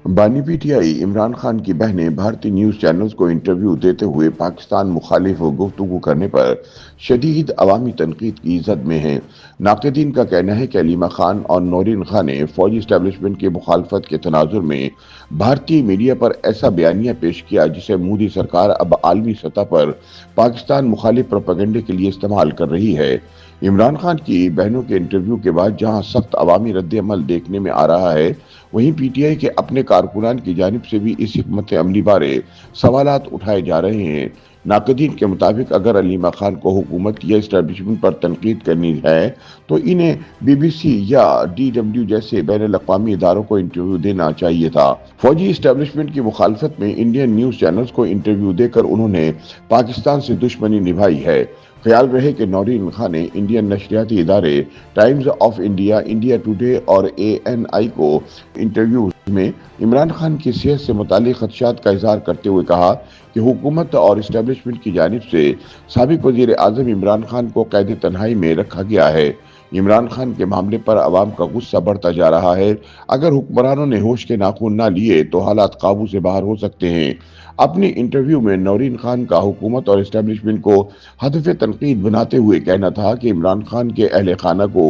بانی P T I Imran Khan کی بہنیں بھارتی نیوز چینلز کو انٹرویو دیتے ہوئے پاکستان مخالف گفتگو کرنے پر شدید عوامی تنقید کی زد میں ہیں۔ ناقدین کا کہنا ہے کہ علیمہ خان اور نورین خان نے فوجی اسٹیبلشمنٹ کی مخالفت کے تناظر میں بھارتی میڈیا پر ایسا بیانیہ پیش کیا جسے مودی سرکار اب عالمی سطح پر پاکستان مخالف پروپیگنڈے کے لیے استعمال کر رہی ہے۔ عمران خان کی بہنوں کے انٹرویو کے بعد جہاں سخت عوامی رد عمل دیکھنے میں آ رہا ہے، وہیں پی ٹی آئی کے اپنے کارکنان کی جانب سے بھی اس حکمت عملی بارے سوالات اٹھائے جا رہے ہیں۔ ناقدین کے مطابق اگر علیمہ خان کو حکومت یا اسٹیبلشمنٹ پر تنقید کرنی ہے تو انہیں بی بی سی یا ڈی ڈبلیو جیسے بین الاقوامی اداروں کو انٹرویو دینا چاہیے تھا۔ فوجی اسٹیبلشمنٹ کی مخالفت میں انڈین نیوز چینلز کو انٹرویو دے کر انہوں نے پاکستان سے دشمنی نبھائی ہے۔ خیال رہے کہ نورین خان نے انڈین نشریاتی ادارے Times of India, India today اور اے این آئی کو انٹرویو میں عمران خان کی صحت سے متعلق خدشات کا اظہار کرتے ہوئے کہا کہ حکومت اور اسٹیبلشمنٹ کی جانب سے سابق وزیر اعظم عمران خان کو قید تنہائی میں رکھا گیا ہے۔ عمران خان کے معاملے پر عوام کا غصہ بڑھتا جا رہا ہے۔ اگر حکمرانوں نے ہوش کے ناخن نہ لیے تو حالات قابو سے باہر ہو سکتے ہیں۔ اپنے انٹرویو میں نورین خان کا حکومت اور اسٹیبلشمنٹ کو ہدف تنقید بناتے ہوئے کہنا تھا کہ عمران خان کے اہل خانہ کو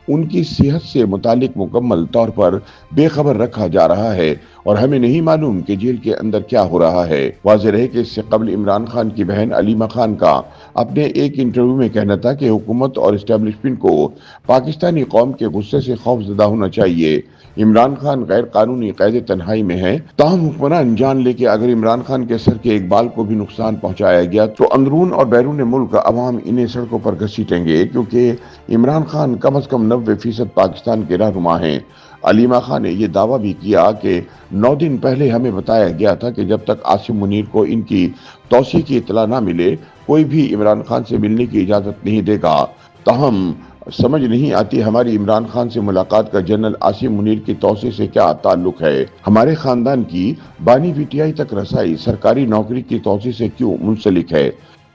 ان کی صحت سے متعلق مکمل طور پر بے خبر رکھا جا رہا ہے اور ہمیں نہیں معلوم کہ جیل کے اندر کیا ہو رہا ہے۔ واضح رہے کہ اس سے قبل عمران خان کی بہن علیمہ خان کا اپنے ایک انٹرویو میں کہنا تھا کہ حکومت اور اسٹیبلشمنٹ کو پاکستانی قوم کے غصے سے خوف زدہ ہونا چاہیے۔ عمران خان غیر قانونی قید تنہائی میں ہیں، تاہم حکمران جان لے کہ اگر عمران خان کے سر کے ایک بال کو بھی نقصان پہنچایا گیا تو اندرون اور بیرون ملک عوام انہیں سڑکوں پر گھسیٹیں گے، کیونکہ عمران خان کم از کم 90% پاکستان کے رہنما ہیں۔ علیمہ خان نے یہ دعویٰ بھی کیا کہ 9 دن پہلے ہمیں بتایا گیا تھا کہ جب تک عاصم منیر کو ان کی توسیع کی اطلاع نہ ملے کوئی بھی عمران خان سے ملنے کی اجازت نہیں دے گا۔ تاہم سمجھ نہیں آتی ہماری عمران خان سے ملاقات کا جنرل عاصم منیر کی توسیع سے کیا تعلق ہے؟ ہمارے خاندان کی بانی پی ٹی آئی تک رسائی سرکاری نوکری کی توسیع سے کیوں منسلک ہے؟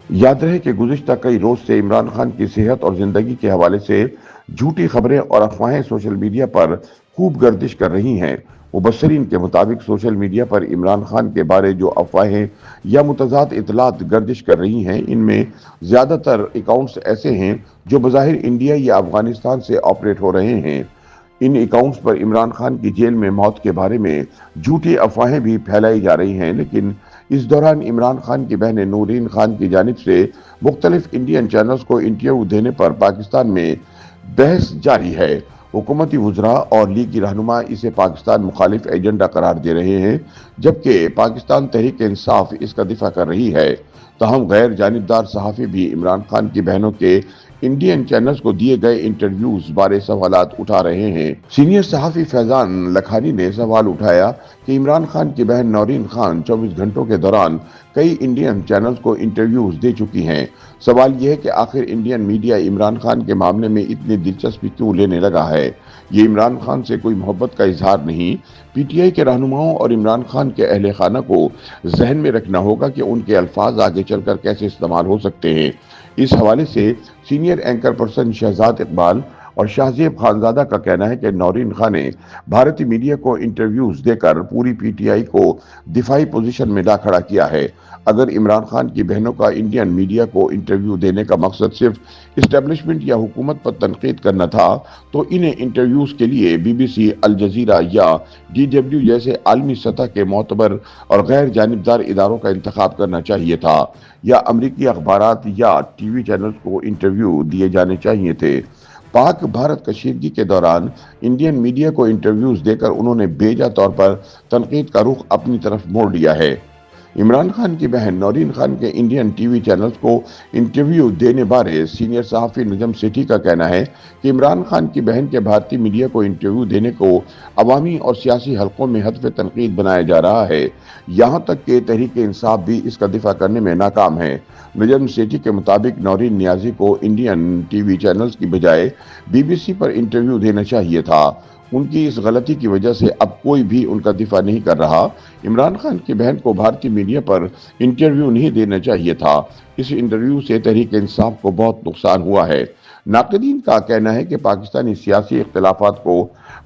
یاد رہے کہ گزشتہ کئی روز سے عمران خان کی صحت اور زندگی کے حوالے سے جھوٹی خبریں اور افواہیں سوشل میڈیا پر خوب گردش کر رہی ہیں۔ مبصرین کے مطابق سوشل میڈیا پر عمران خان کے بارے جو افواہیں یا متضاد اطلاعات گردش کر رہی ہیں، ان میں زیادہ تر اکاؤنٹس ایسے ہیں جو بظاہر انڈیا یا افغانستان سے آپریٹ ہو رہے ہیں۔ ان اکاؤنٹس پر عمران خان کی جیل میں موت کے بارے میں جھوٹی افواہیں بھی پھیلائی جا رہی ہیں، لیکن اس دوران عمران خان کی بہن نورین خان کی جانب سے مختلف انڈین چینلز کو انٹرویو دینے پر پاکستان میں بحث جاری ہے۔ حکومتی وزراء اور لیگی رہنما اسے پاکستان مخالف ایجنڈا قرار دے رہے ہیں، جبکہ پاکستان تحریک انصاف اس کا دفاع کر رہی ہے۔ تاہم غیر جانبدار صحافی بھی عمران خان کی بہنوں کے انڈین چینلز کو دیے گئے انٹرویوز بارے سوالات اٹھا رہے ہیں۔ سینئر صحافی فیضان لکھانی نے سوال اٹھایا کہ عمران خان کی بہن نورین خان 24 گھنٹوں کے دوران کئی انڈین چینلز کو انٹرویوز دے چکی ہیں۔ سوال یہ ہے کہ آخر انڈین میڈیا عمران خان کے معاملے میں اتنی دلچسپی کیوں لینے لگا ہے؟ یہ عمران خان سے کوئی محبت کا اظہار نہیں۔ پی ٹی آئی کے رہنماؤں اور عمران خان کے اہل خانہ کو ذہن میں رکھنا ہوگا کہ ان کے الفاظ آگے چل کر کیسے استعمال ہو سکتے ہیں۔ اس حوالے سے senior anchor person Shahzad Iqbal اور شاہزیب خانزادہ کا کہنا ہے کہ نورین خان نے بھارتی میڈیا کو انٹرویوز دے کر پوری پی ٹی آئی کو دفاعی پوزیشن میں لا کھڑا کیا ہے۔ اگر عمران خان کی بہنوں کا انڈین میڈیا کو انٹرویو دینے کا مقصد صرف اسٹیبلشمنٹ یا حکومت پر تنقید کرنا تھا تو انہیں انٹرویوز کے لیے بی بی سی، الجزیرہ یا ڈی ڈبلیو جیسے عالمی سطح کے معتبر اور غیر جانبدار اداروں کا انتخاب کرنا چاہیے تھا، یا امریکی اخبارات یا ٹی وی چینلز کو انٹرویو دیے جانے چاہیے تھے۔ پاک بھارت کشیدگی کے دوران انڈین میڈیا کو انٹرویوز دے کر انہوں نے بے جا طور پر تنقید کا رخ اپنی طرف موڑ لیا ہے۔ عمران خان کی بہن نورین خان کے انڈین ٹی وی چینلز کو انٹرویو دینے بارے سینئر صحافی نجم سیٹھی کا کہنا ہے کہ عمران خان کی بہن کے بھارتی میڈیا کو انٹرویو دینے کو عوامی اور سیاسی حلقوں میں ہدف تنقید بنایا جا رہا ہے، یہاں تک کہ تحریک انصاف بھی اس کا دفاع کرنے میں ناکام ہے۔ نجم سیٹھی کے مطابق نورین نیازی کو انڈین ٹی وی چینلز کی بجائے بی بی سی پر انٹرویو دینا چاہیے تھا۔ ان کی اس غلطی کی وجہ سے اب کوئی بھی ان کا دفاع نہیں کر رہا۔ عمران خان کی بہن کو بھارتی میڈیا پر انٹرویو نہیں دینا چاہیے تھا۔ اس انٹرویو سے تحریک انصاف کو بہت نقصان ہوا ہے۔ ناقدین کا کہنا ہے کہ پاکستانی سیاسی اختلافات کو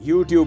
YouTube